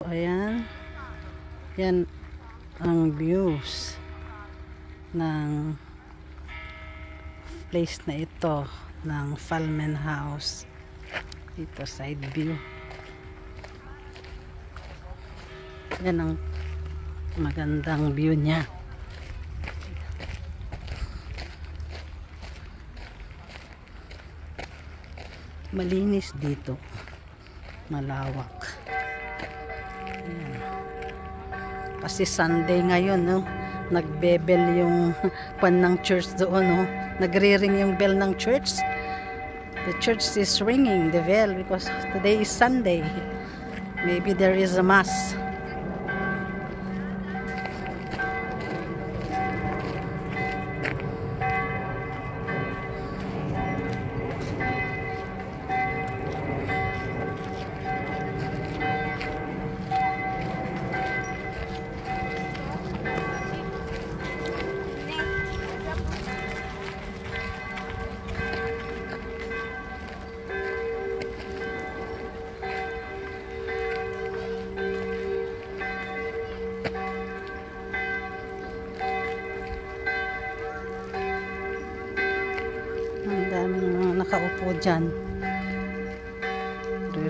Ayan, yan ang views ng place na ito ng Falmen House. Dito side view. Yan ang magandang view niya. Malinis dito, malawak. Ayan. Kasi Sunday ngayon, no? Nagbebel yung pan ng church doon, no? Nagre-ring yung bell ng church. The church is ringing the bell because today is Sunday. Maybe there is a mass. Ang daming mga nakaupo dyan.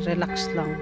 Relax lang.